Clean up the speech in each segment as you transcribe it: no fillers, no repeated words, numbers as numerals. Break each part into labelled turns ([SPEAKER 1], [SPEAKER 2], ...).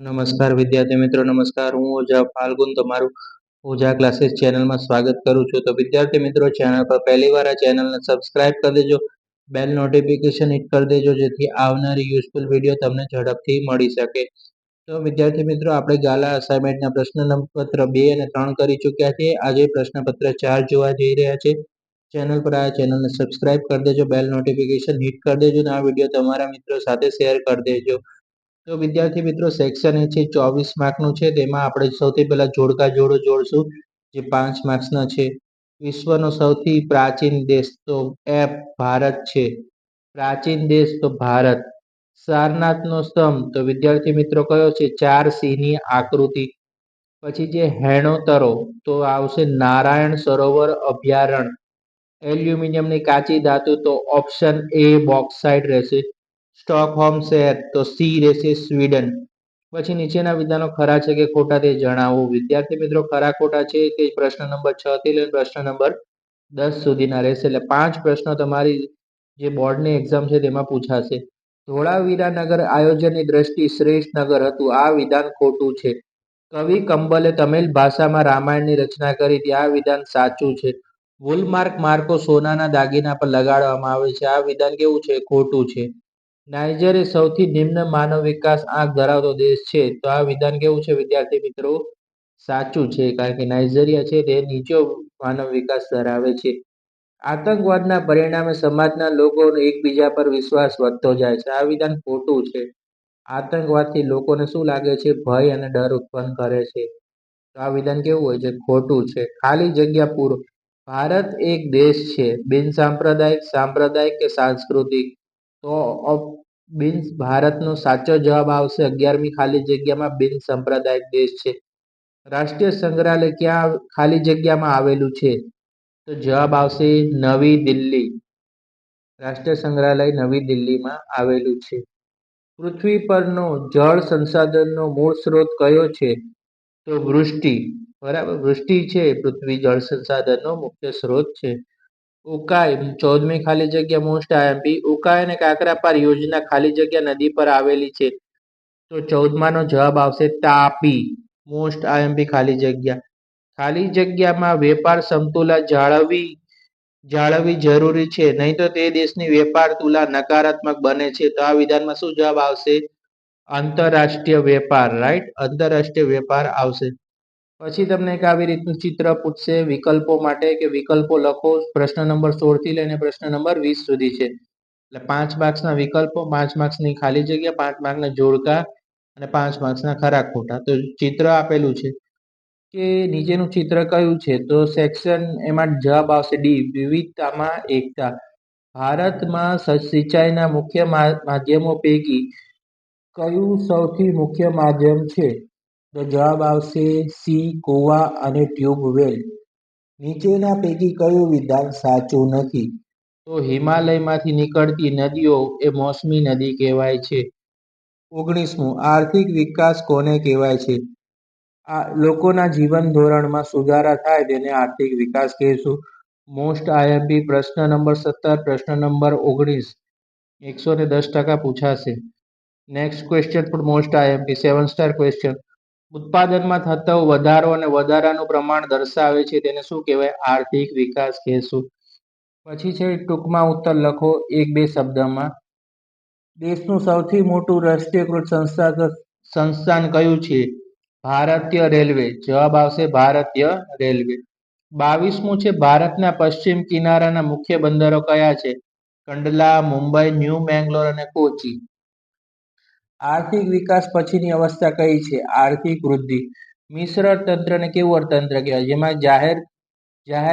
[SPEAKER 1] નમસ્કાર વિદ્યાર્થી મિત્રો, નમસ્કાર. હું ઓઝા ફાલ્ગુન તમારું ઓઝા ક્લાસીસ ચેનલમાં સ્વાગત કરું છું. તો વિદ્યાર્થી મિત્રો, ચેનલ પર પહેલી વાર આ ચેનલને સબસ્ક્રાઇબ કરી દેજો, બેલ નોટિફિકેશન હિટ કરી દેજો, જેથી આવનારી યુઝફુલ વિડીયો તમને ઝડપથી મળી શકે. તો વિદ્યાર્થી મિત્રો, આપણે ગાલા અસાઇનમેન્ટના પ્રશ્ન પત્ર 2 અને 3 કરી ચૂક્યા છીએ. આજે પ્રશ્નપત્ર 4 જોવા જઈ રહ્યા છે. ચેનલ પર આ ચેનલને સબસ્ક્રાઇબ કરી દેજો, બેલ નોટિફિકેશન હિટ કરી દેજો અને આ વિડીયો તમારા મિત્રો સાથે શેર કરી દેજો. તો વિદ્યાર્થી મિત્રો, સેક્શન એ છે 24 માર્કનું છે. તેમાં આપણે સૌથી પહેલા જોડકા જોડો જોડશું, જે 5 માર્ક્સના છે. વિશ્વનો સૌથી પ્રાચીન દેશ તો એફ ભારત છે. પ્રાચીન દેશ તો ભારત. સારનાથનો સ્તંભ તો વિદ્યાર્થી મિત્રો કયો છે? 4 સિંહની આકૃતિ. પછી જે હેણોતરો તો આવશે નારાયણ સરોવર અભયારણ્ય. એલ્યુમિનિયમની કાચી ધાતુ તો ઓપ્શન એ બોક્સાઇટ રહેશે. સ્ટોકહોમ શહેર તો સી રહેશે સ્વીડન. પછી નીચેના વિધાનો ખરા છે કે ખોટા તે જણાવો. વિદ્યાર્થી મિત્રો, ખરા ખોટા છે કે પ્રશ્ન નંબર 6 થી લઈને પ્રશ્ન નંબર 10 સુધીના રહેશે. એટલે 5 પ્રશ્નો તમારી જે બોર્ડની એક્ઝામ છે તેમાં પૂછાશે. ધોળાવીરા નગર આયોજનની દ્રષ્ટિ શ્રેષ્ઠ નગર હતું. આ વિધાન ખોટું છે. કવિ કંબલે તમિલ ભાષામાં રામાયણની રચના કરી હતી. આ વિધાન સાચું છે. વુલમાર્ક માર્કો સોનાના દાગીના પર લગાડવામાં આવે છે. આ વિધાન કેવું છે? ખોટું છે. નાઇજર એ સૌથી નિમ્ન માનવ વિકાસ આંક ધરાવતો દેશ છે. તો આ વિધાન કેવું છે વિદ્યાર્થી મિત્રો? સાચું છે, કારણ કે નાઇજીરિયા છે તે નીચો માનવ વિકાસ ધરાવે છે. આતંકવાદના પરિણામે સમાજના લોકોનો એકબીજા પર વિશ્વાસ વધતો જાય છે. આ વિધાન ખોટું છે. આતંકવાદથી લોકોને શું લાગે છે? ભય અને ડર ઉત્પન્ન કરે છે. તો આ વિધાન કેવું હોય છે? ખોટું છે. ખાલી જગ્યા પૂરો. ભારત એક દેશ છે. બિન સાંપ્રદાયિક, સાંપ્રદાયિક કે સાંસ્કૃતિક? તો ભારતનો સાચો જવાબ આવશે 11મી ખાલી જગ્યામાં બિન સાંપ્રદાયિક દેશ છે. રાષ્ટ્રીય સંગ્રહાલય ક્યાં ખાલી જગ્યામાં આવેલું છે? તો જવાબ આવશે નવી દિલ્હી. રાષ્ટ્રીય સંગ્રહાલય નવી દિલ્હીમાં આવેલું છે. પૃથ્વી પરનો જળ સંસાધનનો મૂળ સ્ત્રોત કયો છે? તો વૃષ્ટિ. બરાબર, વૃષ્ટિ છે પૃથ્વી જળ સંસાધનનો મુખ્ય સ્ત્રોત છે. ઉકાઈ 14મી ખાલી જગ્યા મોસ્ટ આઈએમપી. ઉકાઈ અને કાકરાપાર યોજના ખાલી જગ્યા નદી પર આવેલી છે. તો 14માનો જવાબ આવશે તાપી. મોસ્ટ આઈએમપી ખાલી જગ્યા. ખાલી જગ્યામાં વેપાર સમતુલા જાળવવી જરૂરી છે, નહીં તો તે દેશની વેપાર તુલા નકારાત્મક બને છે. તો આ વિધાનમાં શું જવાબ આવશે? આંતરરાષ્ટ્રીય વેપાર. રાઈટ, આંતરરાષ્ટ્રીય વેપાર આવશે. પછી તમને એક આવી રીતનું ચિત્ર પૂછશે વિકલ્પો માટે, કે વિકલ્પો લખો. પ્રશ્ન નંબર 16 થી લઈને પ્રશ્ન નંબર 20 સુધી છે. એટલે 5 માર્ક્સના વિકલ્પો, 5 માર્ક્સની ખાલી જગ્યા, 5 માર્કના જોડકા અને 5 માર્ક્સના ખરા ખોટા. તો ચિત્ર આપેલું છે કે નીચેનું ચિત્ર કયું છે? તો સેક્શન એમાં જવાબ આવશે ડી, વિવિધતામાં એકતા. ભારતમાં સિંચાઈના મુખ્ય માધ્યમો પૈકી કયું સૌથી મુખ્ય માધ્યમ છે? તો જવાબ આવશે સી, કુવા અને ટ્યુબવેલ. નીચેના પૈકી કયું વિધાન સાચું નથી? તો હિમાલયમાંથી નીકળતી નદીઓ એ મોસમી નદી કહેવાય છે. 19મું, આર્થિક વિકાસ કોને કહેવાય છે? આ લોકોના જીવન ધોરણમાં સુધારા થાય તેને આર્થિક વિકાસ કહેશું. મોસ્ટ આઈએમપી પ્રશ્ન નંબર 17, પ્રશ્ન નંબર 19 110% પૂછાશે. નેક્સ્ટ ક્વેશ્ચન પણ મોસ્ટ આઈએમપી 7 સ્ટાર ક્વેશ્ચન. ઉત્પાદનમાં થતો વધારો અને વધારાનું પ્રમાણ દર્શાવે છે તેને શું કહેવાય? આર્થિક વિકાસ કહેશું. પછી છે ટૂંકમાં ઉત્તર લખો 1-2 શબ્દમાં. દેશનું સૌથી મોટું રાષ્ટ્રીયકૃત સંસ્થાન કયું છે? ભારતીય રેલવે. જવાબ આવશે ભારતીય રેલવે. 22મું છે ભારતના પશ્ચિમ કિનારાના મુખ્ય બંદરો કયા છે? કંડલા, મુંબઈ, ન્યૂ મેંગલોર અને કોચી. આર્થિક વિકાસ પછીની અવસ્થા કઈ છે? આર્થિક વૃદ્ધિ. મિશ્ર અર્થતંત્રને કેવું અર્થતંત્ર કહેવાય? જેમાં જાહેર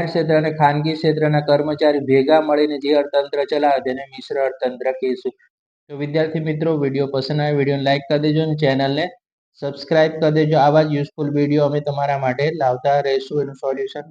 [SPEAKER 1] ક્ષેત્ર અને ખાનગી ક્ષેત્રના કર્મચારી ભેગા મળીને જે અર્થતંત્ર ચલાવે તેને મિશ્ર અર્થતંત્ર કહેશું. તો વિદ્યાર્થી મિત્રો, વિડીયો પસંદ આવે વિડીયોને લાઈક કરી દેજો અને ચેનલને સબસ્ક્રાઇબ કરી દેજો. આવા જ યુઝફુલ વિડીયો અમે તમારા માટે લાવતા રહીશું એનું સોલ્યુશન